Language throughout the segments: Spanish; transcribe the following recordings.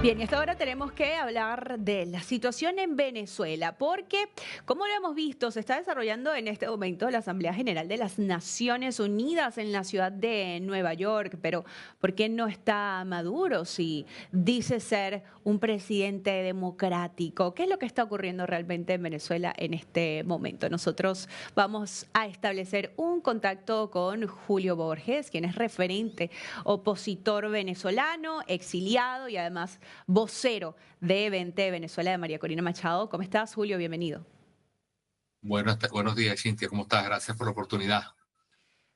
Bien, y hasta ahora tenemos que hablar de la situación en Venezuela, porque, como lo hemos visto, se está desarrollando en este momento la Asamblea General de las Naciones Unidas en la ciudad de Nueva York. Pero, ¿por qué no está Maduro si dice ser un presidente democrático? ¿Qué es lo que está ocurriendo realmente en Venezuela en este momento? Nosotros vamos a establecer un contacto con Julio Borges, quien es referente opositor venezolano, exiliado y además vocero de Vente Venezuela de María Corina Machado. ¿Cómo estás, Julio? Bienvenido. Buenos días, Cintia. ¿Cómo estás? Gracias por la oportunidad.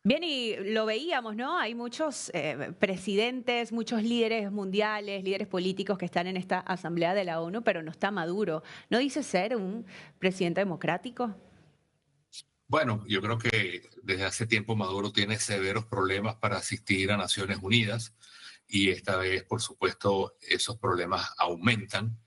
Bien, y lo veíamos, ¿no? Hay muchos presidentes, muchos líderes mundiales, líderes políticos que están en esta Asamblea de la ONU, pero no está Maduro. ¿No dice ser un presidente democrático? Bueno, yo creo que desde hace tiempo Maduro tiene severos problemas para asistir a Naciones Unidas y esta vez, por supuesto, esos problemas aumentan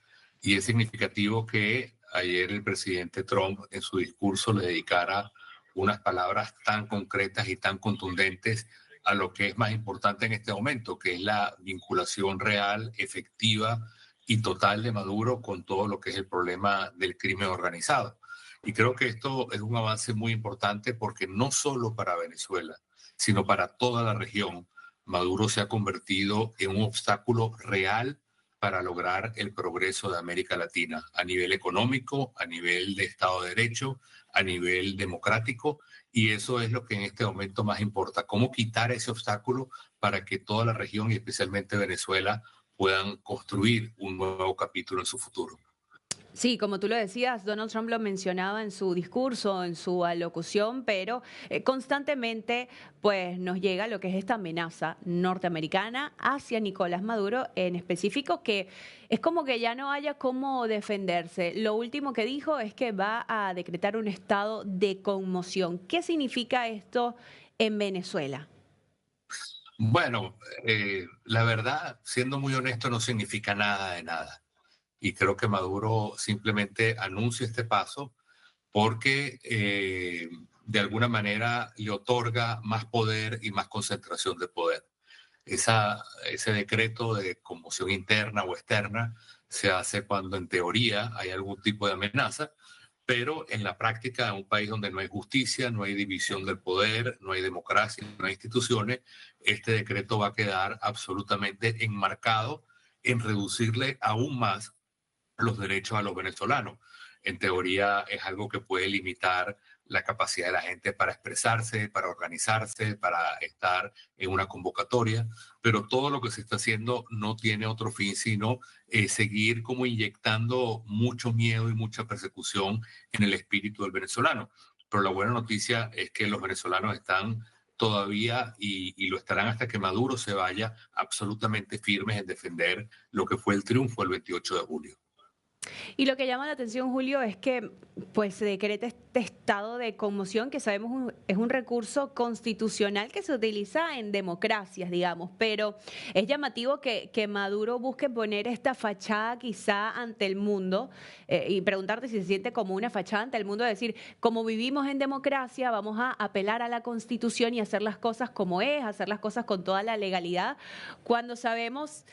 y es significativo que ayer el presidente Trump en su discurso le dedicara unas palabras tan concretas y tan contundentes a lo que es más importante en este momento, que es la vinculación real, efectiva y total de Maduro con todo lo que es el problema del crimen organizado. Y creo que esto es un avance muy importante porque no solo para Venezuela, sino para toda la región, Maduro se ha convertido en un obstáculo real para lograr el progreso de América Latina a nivel económico, a nivel de Estado de Derecho, a nivel democrático, y eso es lo que en este momento más importa, cómo quitar ese obstáculo para que toda la región y especialmente Venezuela puedan construir un nuevo capítulo en su futuro. Sí, como tú lo decías, Donald Trump lo mencionaba en su discurso, en su alocución, pero constantemente pues nos llega lo que es esta amenaza norteamericana hacia Nicolás Maduro en específico, que es como que ya no haya cómo defenderse. Lo último que dijo es que va a decretar un estado de conmoción. ¿Qué significa esto en Venezuela? Bueno, la verdad, siendo muy honesto, no significa nada de nada. Y creo que Maduro simplemente anuncia este paso porque de alguna manera le otorga más poder y más concentración de poder. Ese decreto de conmoción interna o externa se hace cuando en teoría hay algún tipo de amenaza, pero en la práctica, en un país donde no hay justicia, no hay división del poder, no hay democracia, no hay instituciones, este decreto va a quedar absolutamente enmarcado en reducirle aún más los derechos a los venezolanos. En teoría es algo que puede limitar la capacidad de la gente para expresarse, para organizarse, para estar en una convocatoria, pero todo lo que se está haciendo no tiene otro fin sino seguir como inyectando mucho miedo y mucha persecución en el espíritu del venezolano. Pero la buena noticia es que los venezolanos están todavía y lo estarán hasta que Maduro se vaya absolutamente firmes en defender lo que fue el triunfo el 28 de julio. Y lo que llama la atención, Julio, es que pues se decreta este estado de conmoción que sabemos es un recurso constitucional que se utiliza en democracias, digamos, pero es llamativo que Maduro busque poner esta fachada quizá ante el mundo y preguntarte si se siente como una fachada ante el mundo, de decir, como vivimos en democracia, vamos a apelar a la Constitución y hacer las cosas como es, hacer las cosas con toda la legalidad, cuando sabemos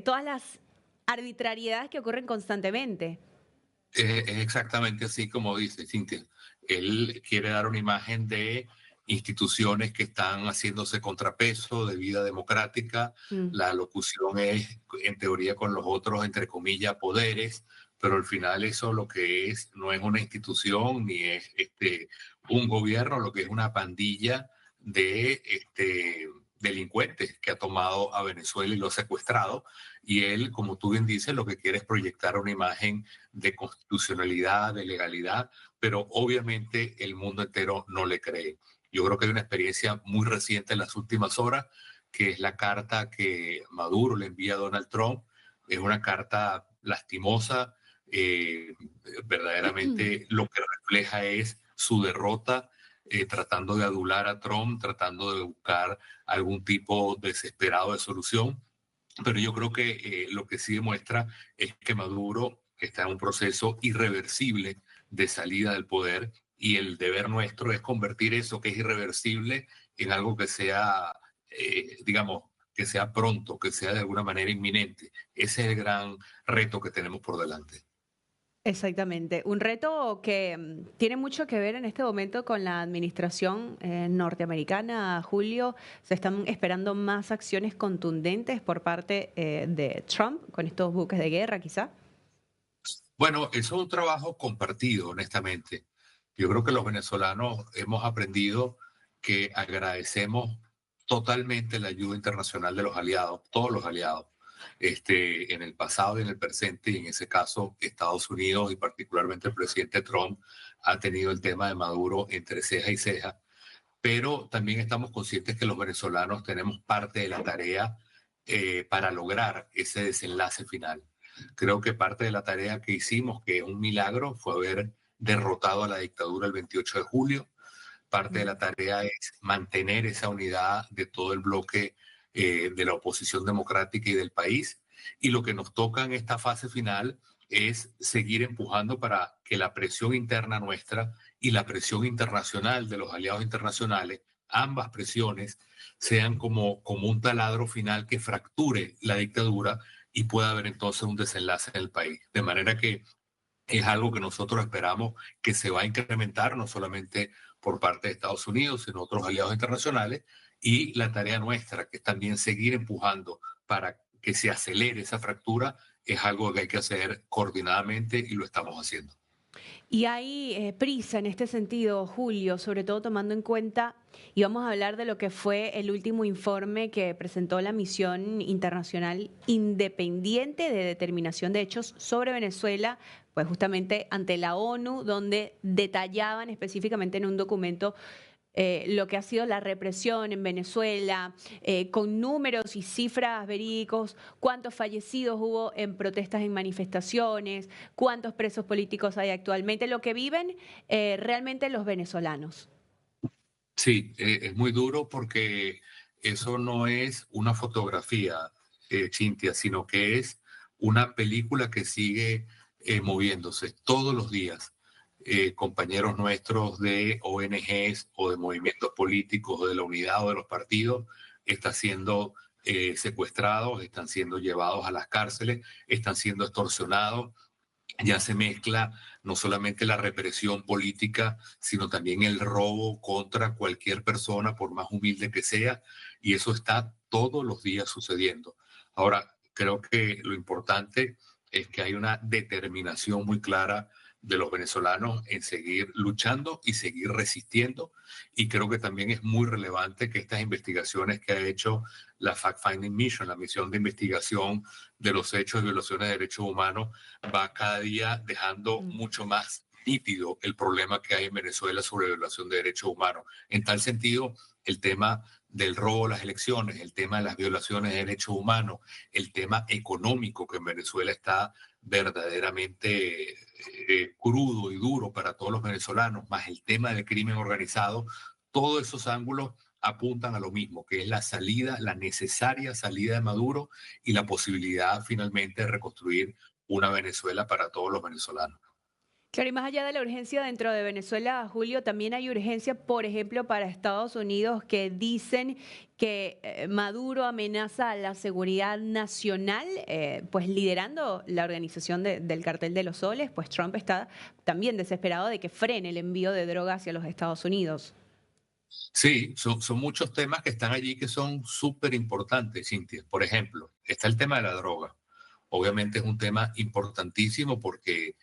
todas las arbitrariedades que ocurren constantemente. Es exactamente así como dice Cintia. Él quiere dar una imagen de instituciones que están haciéndose contrapeso de vida democrática. Mm. La locución es, en teoría, con los otros, entre comillas, poderes, pero al final eso lo que es no es una institución ni es un gobierno, lo que es una pandilla de delincuentes que ha tomado a Venezuela y lo ha secuestrado. Y él, como tú bien dices, lo que quiere es proyectar una imagen de constitucionalidad, de legalidad, pero obviamente el mundo entero no le cree. Yo creo que hay una experiencia muy reciente en las últimas horas, que es la carta que Maduro le envía a Donald Trump. Es una carta lastimosa, eh, verdaderamente lo que refleja es su derrota, tratando de adular a Trump, tratando de buscar algún tipo desesperado de solución. Pero yo creo que lo que sí demuestra es que Maduro está en un proceso irreversible de salida del poder y el deber nuestro es convertir eso que es irreversible en algo que sea, digamos, que sea pronto, que sea de alguna manera inminente. Ese es el gran reto que tenemos por delante. Exactamente. Un reto que tiene mucho que ver en este momento con la administración norteamericana, Julio. Se están esperando más acciones contundentes por parte de Trump con estos buques de guerra, quizá. Bueno, eso es un trabajo compartido, honestamente. Yo creo que los venezolanos hemos aprendido que agradecemos totalmente la ayuda internacional de los aliados, todos los aliados, en el pasado y en el presente, y en ese caso Estados Unidos y particularmente el presidente Trump ha tenido el tema de Maduro entre ceja y ceja, pero también estamos conscientes que los venezolanos tenemos parte de la tarea para lograr ese desenlace final. Creo que parte de la tarea que hicimos, que es un milagro, fue haber derrotado a la dictadura el 28 de julio. Parte de la tarea es mantener esa unidad de todo el bloque de la oposición democrática y del país. Y lo que nos toca en esta fase final es seguir empujando para que la presión interna nuestra y la presión internacional de los aliados internacionales, ambas presiones, sean como un taladro final que fracture la dictadura y pueda haber entonces un desenlace en el país. De manera que es algo que nosotros esperamos que se va a incrementar, no solamente por parte de Estados Unidos, sino otros aliados internacionales, y la tarea nuestra, que es también seguir empujando para que se acelere esa fractura, es algo que hay que hacer coordinadamente y lo estamos haciendo. Y hay prisa en este sentido, Julio, sobre todo tomando en cuenta, y vamos a hablar de lo que fue el último informe que presentó la Misión Internacional Independiente de Determinación de Hechos sobre Venezuela, pues justamente ante la ONU, donde detallaban específicamente en un documento lo que ha sido la represión en Venezuela, con números y cifras verídicos, cuántos fallecidos hubo en protestas, en manifestaciones, cuántos presos políticos hay actualmente, lo que viven realmente los venezolanos. Sí, es muy duro porque eso no es una fotografía, Cintia, sino que es una película que sigue moviéndose todos los días. Compañeros nuestros de ONGs o de movimientos políticos o de la unidad o de los partidos están siendo secuestrados, están siendo llevados a las cárceles, están siendo extorsionados. Ya se mezcla no solamente la represión política, sino también el robo contra cualquier persona, por más humilde que sea, y eso está todos los días sucediendo. Ahora, creo que lo importante es que hay una determinación muy clara de los venezolanos en seguir luchando y seguir resistiendo, y creo que también es muy relevante que estas investigaciones que ha hecho la Fact-Finding Mission, la misión de investigación de los hechos de violaciones de derechos humanos, va cada día dejando mucho más nítido el problema que hay en Venezuela sobre violación de derechos humanos. En tal sentido, el tema del robo a las elecciones, el tema de las violaciones de derechos humanos, el tema económico que en Venezuela está verdaderamente crudo y duro para todos los venezolanos, más el tema del crimen organizado, todos esos ángulos apuntan a lo mismo, que es la salida, la necesaria salida de Maduro y la posibilidad finalmente de reconstruir una Venezuela para todos los venezolanos. Claro, y más allá de la urgencia dentro de Venezuela, Julio, también hay urgencia, por ejemplo, para Estados Unidos, que dicen que Maduro amenaza a la seguridad nacional, pues liderando la organización del Cartel de los Soles, pues Trump está también desesperado de que frene el envío de drogas hacia los Estados Unidos. Sí, son muchos temas que están allí que son súper importantes, Cintia. Por ejemplo, está el tema de la droga. Obviamente es un tema importantísimo porque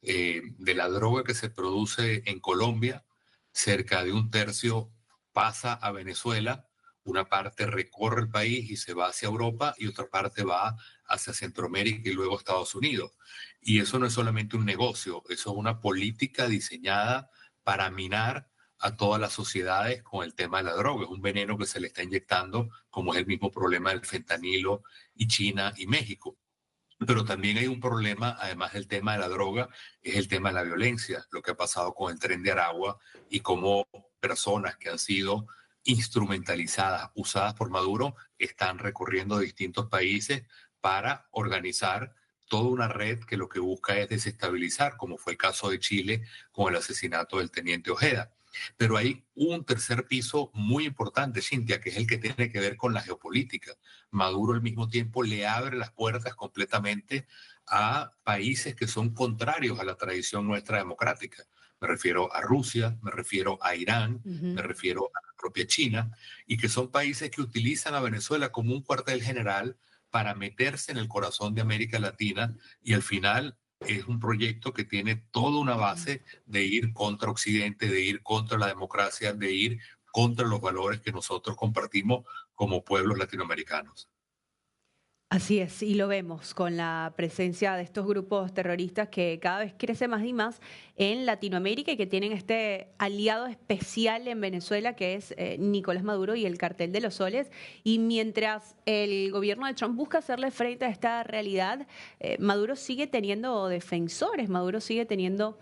de la droga que se produce en Colombia, cerca de un tercio pasa a Venezuela, una parte recorre el país y se va hacia Europa y otra parte va hacia Centroamérica y luego a Estados Unidos. Y eso no es solamente un negocio, eso es una política diseñada para minar a todas las sociedades con el tema de la droga. Es un veneno que se le está inyectando, como es el mismo problema del fentanilo y China y México. Pero también hay un problema, además del tema de la droga, es el tema de la violencia, lo que ha pasado con el Tren de Aragua y cómo personas que han sido instrumentalizadas, usadas por Maduro, están recorriendo distintos países para organizar toda una red que lo que busca es desestabilizar, como fue el caso de Chile con el asesinato del teniente Ojeda. Pero hay un tercer piso muy importante, Cintia, que es el que tiene que ver con la geopolítica. Maduro al mismo tiempo le abre las puertas completamente a países que son contrarios a la tradición nuestra democrática. Me refiero a Rusia, me refiero a Irán, me Ujú. refiero a la propia China, y que son países que utilizan a Venezuela como un cuartel general para meterse en el corazón de América Latina y al final es un proyecto que tiene toda una base de ir contra Occidente, de ir contra la democracia, de ir contra los valores que nosotros compartimos como pueblos latinoamericanos. Así es, y lo vemos con la presencia de estos grupos terroristas que cada vez crece más y más en Latinoamérica y que tienen este aliado especial en Venezuela que es Nicolás Maduro y el Cartel de los Soles. Y mientras el gobierno de Trump busca hacerle frente a esta realidad, Maduro sigue teniendo defensores, Maduro sigue teniendo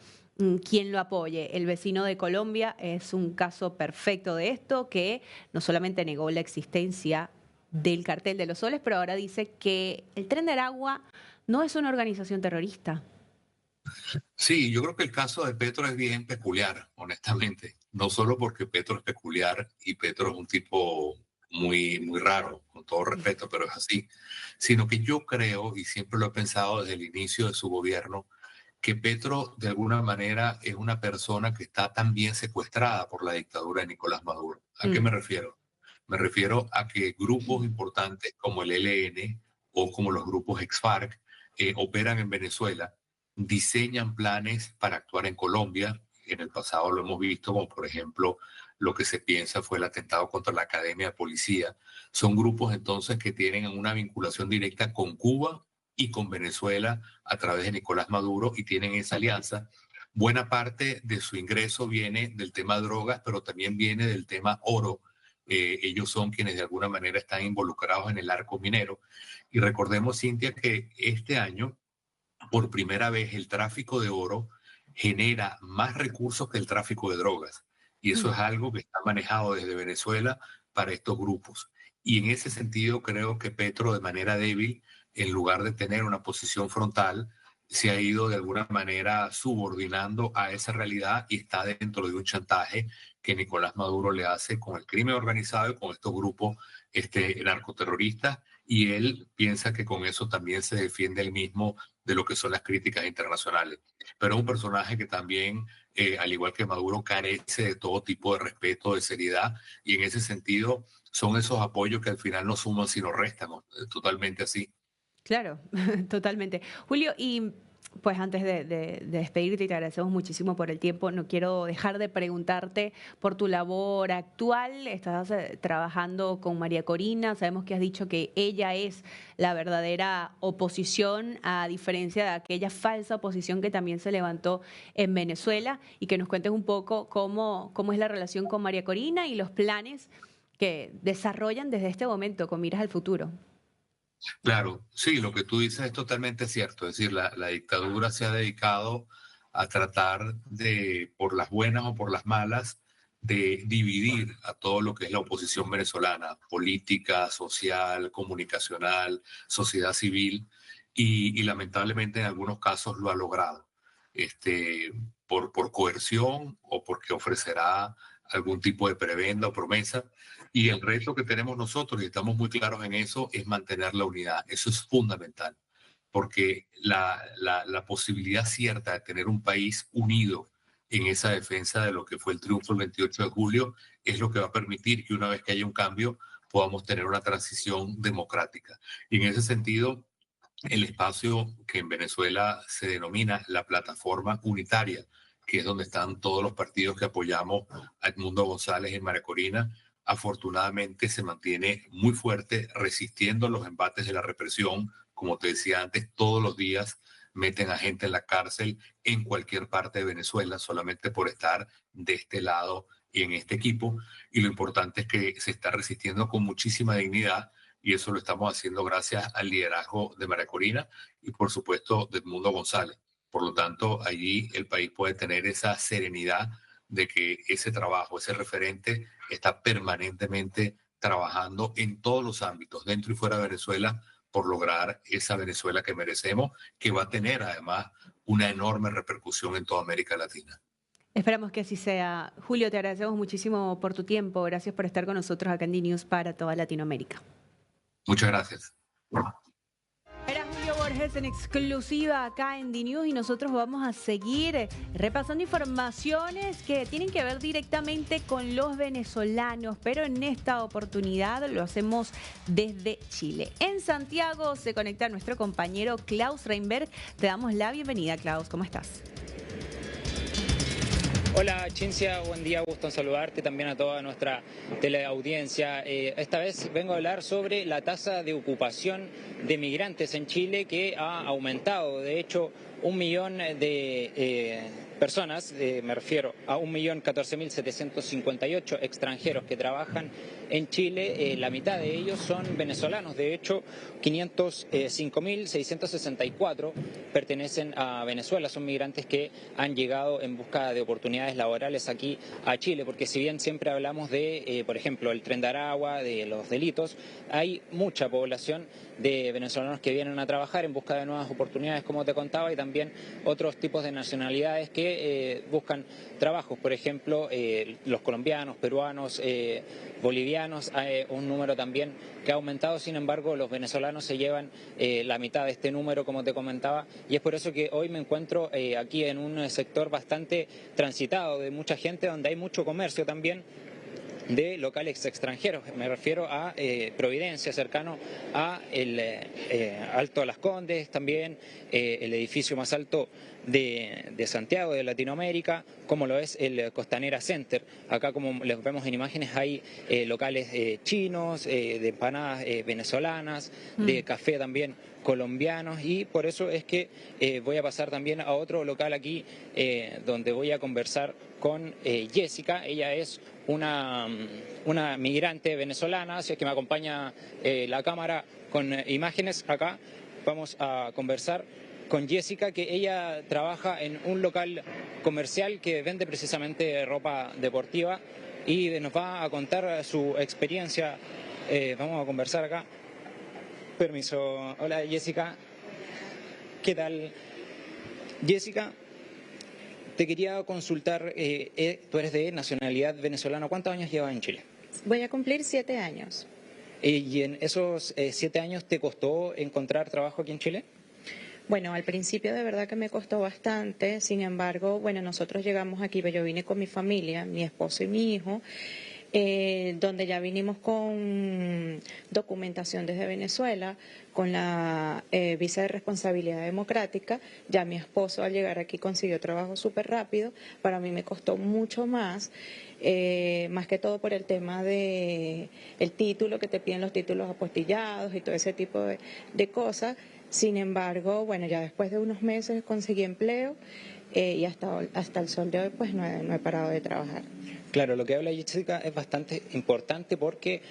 quien lo apoye. El vecino de Colombia es un caso perfecto de esto, que no solamente negó la existencia del Cartel de los Soles, pero ahora dice que el Tren de Aragua no es una organización terrorista. Sí, yo creo que el caso de Petro es bien peculiar, honestamente. No solo porque Petro es peculiar y Petro es un tipo muy raro, con todo respeto, pero es así, sino que yo creo, y siempre lo he pensado desde el inicio de su gobierno, que Petro de alguna manera es una persona que está también secuestrada por la dictadura de Nicolás Maduro. ¿A qué Mm. me refiero? Me refiero a que grupos importantes como el ELN o como los grupos ex-FARC operan en Venezuela, diseñan planes para actuar en Colombia. En el pasado lo hemos visto, como por ejemplo lo que se piensa fue el atentado contra la Academia de Policía. Son grupos entonces que tienen una vinculación directa con Cuba y con Venezuela a través de Nicolás Maduro y tienen esa alianza. Buena parte de su ingreso viene del tema drogas, pero también viene del tema oro. Ellos son quienes de alguna manera están involucrados en el arco minero. Y recordemos, Cintia, que este año, por primera vez, el tráfico de oro genera más recursos que el tráfico de drogas. Y eso Mm. es algo que está manejado desde Venezuela para estos grupos. Y en ese sentido, creo que Petro, de manera débil, en lugar de tener una posición frontal, se ha ido de alguna manera subordinando a esa realidad y está dentro de un chantaje que Nicolás Maduro le hace con el crimen organizado y con estos grupos narcoterroristas. Y él piensa que con eso también se defiende él mismo de lo que son las críticas internacionales. Pero es un personaje que también, al igual que Maduro, carece de todo tipo de respeto, de seriedad, y en ese sentido son esos apoyos que al final no suman sino restan, ¿no? Totalmente así. Claro, totalmente. Julio, y pues antes de despedirte, y te agradecemos muchísimo por el tiempo, no quiero dejar de preguntarte por tu labor actual. Estás trabajando con María Corina, sabemos que has dicho que ella es la verdadera oposición, a diferencia de aquella falsa oposición que también se levantó en Venezuela, y que nos cuentes un poco cómo es la relación con María Corina y los planes que desarrollan desde este momento con miras al futuro. Claro, sí, lo que tú dices es totalmente cierto. Es decir, la dictadura se ha dedicado a tratar de, por las buenas o por las malas, de dividir a todo lo que es la oposición venezolana, política, social, comunicacional, sociedad civil, y lamentablemente en algunos casos lo ha logrado, este, por coerción o porque ofrecerá algún tipo de prebenda o promesa. Y el reto que tenemos nosotros, y estamos muy claros en eso, es mantener la unidad. Eso es fundamental, porque la posibilidad cierta de tener un país unido en esa defensa de lo que fue el triunfo el 28 de julio es lo que va a permitir que una vez que haya un cambio podamos tener una transición democrática. Y en ese sentido, el espacio que en Venezuela se denomina la plataforma unitaria, que es donde están todos los partidos que apoyamos a Edmundo González en María Corina, afortunadamente se mantiene muy fuerte, resistiendo los embates de la represión. Como te decía antes, todos los días meten a gente en la cárcel en cualquier parte de Venezuela solamente por estar de este lado y en este equipo. Y lo importante es que se está resistiendo con muchísima dignidad y eso lo estamos haciendo gracias al liderazgo de María Corina y por supuesto de Edmundo González. Por lo tanto, allí el país puede tener esa serenidad de que ese trabajo, ese referente está permanentemente trabajando en todos los ámbitos, dentro y fuera de Venezuela, por lograr esa Venezuela que merecemos, que va a tener además una enorme repercusión en toda América Latina. Esperamos que así sea. Julio, te agradecemos muchísimo por tu tiempo. Gracias por estar con nosotros acá en D-News para toda Latinoamérica. Muchas gracias. Era Julio Borges en exclusiva acá en D-News y nosotros vamos a seguir repasando informaciones que tienen que ver directamente con los venezolanos, pero en esta oportunidad lo hacemos desde Chile. En Santiago se conecta nuestro compañero Klaus Reinberg. Te damos la bienvenida, Klaus. ¿Cómo estás? Hola Chincia, buen día, gusto en saludarte, también a toda nuestra teleaudiencia. Esta vez vengo a hablar sobre la tasa de ocupación de migrantes en Chile que ha aumentado. De hecho, 1.000.000 de personas, me refiero a 1.014.758 extranjeros que trabajan en Chile, la mitad de ellos son venezolanos. De hecho, 505.664 pertenecen a Venezuela, son migrantes que han llegado en busca de oportunidades laborales aquí a Chile, porque si bien siempre hablamos de, por ejemplo, el Tren de Aragua, de los delitos, hay mucha población de venezolanos que vienen a trabajar en busca de nuevas oportunidades, como te contaba, y también otros tipos de nacionalidades que buscan trabajos, por ejemplo, los colombianos, peruanos, bolivianos, un número también que ha aumentado. Sin embargo, los venezolanos se llevan la mitad de este número, como te comentaba, y es por eso que hoy me encuentro aquí en un sector bastante transitado de mucha gente, donde hay mucho comercio también de locales extranjeros. Me refiero a Providencia, cercano a el Alto Las Condes, también el edificio más alto de Santiago, de Latinoamérica, como lo es el Costanera Center. Acá, como les vemos en imágenes, hay locales chinos, de empanadas venezolanas, de café también colombianos, y por eso es que voy a pasar también a otro local aquí donde voy a conversar con Jessica. Ella es una migrante venezolana, así es que me acompaña la cámara con imágenes. Acá vamos a conversar con Jessica, que ella trabaja en un local comercial que vende precisamente ropa deportiva y nos va a contar su experiencia. Vamos a conversar acá. Permiso. Hola Jessica, ¿qué tal? Jessica, te quería consultar, tú eres de nacionalidad venezolana, ¿cuántos años llevas en Chile? Voy a cumplir 7 años. ¿Y en esos 7 años te costó encontrar trabajo aquí en Chile? Bueno, al principio de verdad que me costó bastante, sin embargo, bueno, nosotros llegamos aquí, yo vine con mi familia, mi esposo y mi hijo, donde ya vinimos con documentación desde Venezuela, con la visa de responsabilidad democrática. Ya mi esposo al llegar aquí consiguió trabajo súper rápido. Para mí me costó mucho más que todo por el tema de el título, que te piden los títulos apostillados y todo ese tipo de cosas. Sin embargo, bueno, ya después de unos meses conseguí empleo y hasta el sol de hoy pues no he parado de trabajar. Claro, lo que habla Jessica es bastante importante porque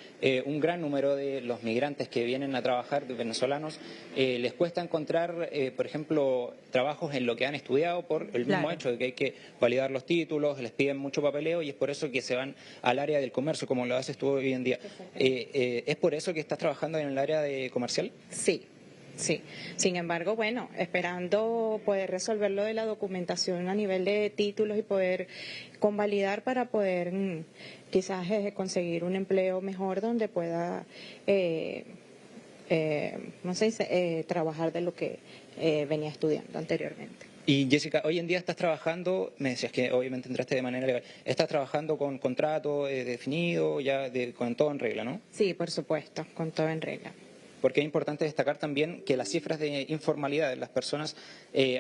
un gran número de los migrantes que vienen a trabajar, de venezolanos, les cuesta encontrar, por ejemplo, trabajos en lo que han estudiado por el mismo hecho de que hay que validar los títulos, les piden mucho papeleo, y es por eso que se van al área del comercio, como lo haces tú hoy en día. ¿Es por eso que estás trabajando en el área de comercial? Sí. Sí, sin embargo, bueno, esperando poder resolver lo de la documentación a nivel de títulos y poder convalidar para poder quizás conseguir un empleo mejor donde pueda, no sé, trabajar de lo que venía estudiando anteriormente. Y Jessica, hoy en día estás trabajando, me decías que obviamente entraste de manera legal, ¿estás trabajando con contrato definido, ya con todo en regla, no? Sí, por supuesto, con todo en regla. Porque es importante destacar también que las cifras de informalidad de las personas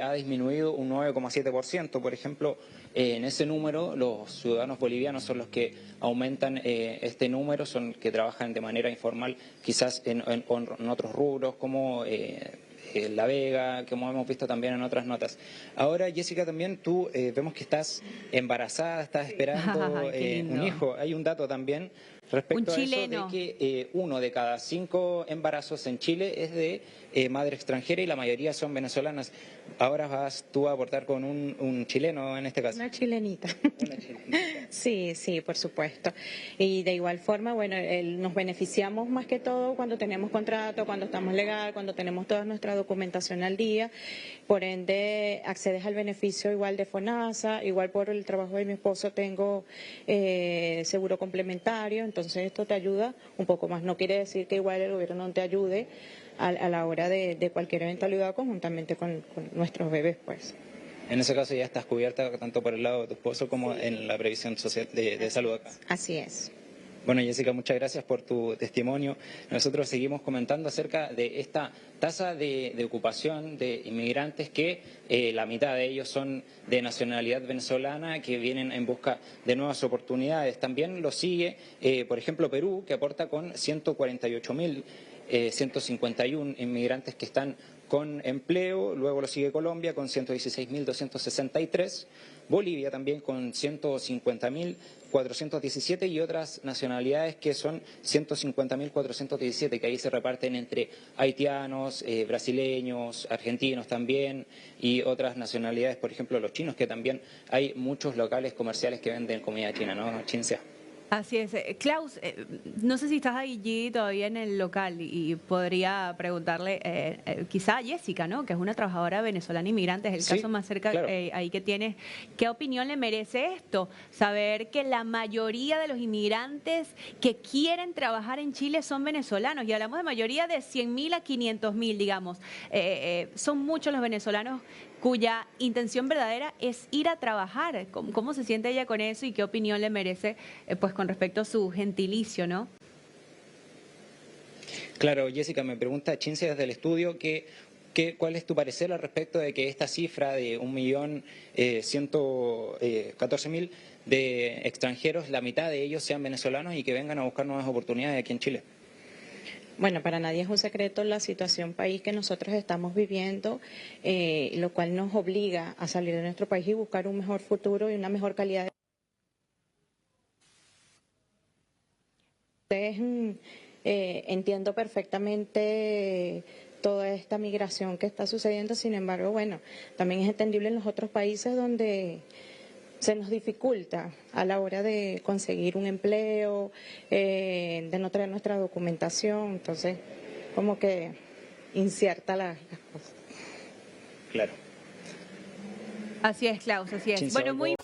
ha disminuido un 9,7%. Por ejemplo, en ese número los ciudadanos bolivianos son los que aumentan este número, son que trabajan de manera informal, quizás en otros rubros como La Vega, como hemos visto también en otras notas. Ahora, Jessica, también tú vemos que estás embarazada, estás esperando un hijo. Hay un dato también Respecto un chileno. a eso de que 1 de cada 5 embarazos en Chile es de madre extranjera y la mayoría son venezolanas. Ahora vas tú a aportar con un chileno en este caso. Una chilenita. Una chilenita. Sí, sí, por supuesto. Y de igual forma, bueno, nos beneficiamos más que todo cuando tenemos contrato, cuando estamos legal, cuando tenemos toda nuestra documentación al día. Por ende, accedes al beneficio igual de FONASA, igual por el trabajo de mi esposo tengo seguro complementario, entonces esto te ayuda un poco más. No quiere decir que igual el gobierno no te ayude a la hora de cualquier eventualidad conjuntamente con nuestros bebés, pues. En ese caso ya estás cubierta tanto por el lado de tu esposo como en la previsión social de salud acá. Así es. Bueno, Jessica, muchas gracias por tu testimonio. Nosotros seguimos comentando acerca de esta tasa de ocupación de inmigrantes que la mitad de ellos son de nacionalidad venezolana, que vienen en busca de nuevas oportunidades. También lo sigue, por ejemplo, Perú, que aporta con 148.151 inmigrantes que están con empleo, luego lo sigue Colombia con 116.263, Bolivia también con 150.417 y otras nacionalidades que son 150.417, que ahí se reparten entre haitianos, brasileños, argentinos también y otras nacionalidades, por ejemplo los chinos, que también hay muchos locales comerciales que venden comida china, ¿no, Cinzia? Así es. Klaus, no sé si estás allí todavía en el local y podría preguntarle quizá a Jessica, ¿no? Que es una trabajadora venezolana inmigrante, es el Sí, caso más cerca claro. ahí que tienes. ¿Qué opinión le merece esto? Saber que la mayoría de los inmigrantes que quieren trabajar en Chile son venezolanos y hablamos de mayoría de 100.000 a 500.000, digamos. Son muchos los venezolanos cuya intención verdadera es ir a trabajar. ¿Cómo se siente ella con eso y qué opinión le merece pues con respecto a su gentilicio, ¿no? Claro, Jessica, me pregunta Cinzia desde el estudio ¿cuál es tu parecer al respecto de que esta cifra de 1.114.000 de extranjeros, la mitad de ellos sean venezolanos y que vengan a buscar nuevas oportunidades aquí en Chile? Bueno, para nadie es un secreto la situación país que nosotros estamos viviendo, lo cual nos obliga a salir de nuestro país y buscar un mejor futuro y una mejor calidad de vida. Entiendo perfectamente toda esta migración que está sucediendo, sin embargo, bueno, también es entendible en los otros países donde se nos dificulta a la hora de conseguir un empleo, de no traer nuestra documentación, entonces como que incierta las cosas. Claro. Así es, Klaus, así es. Cinzia, Bueno, muy algo-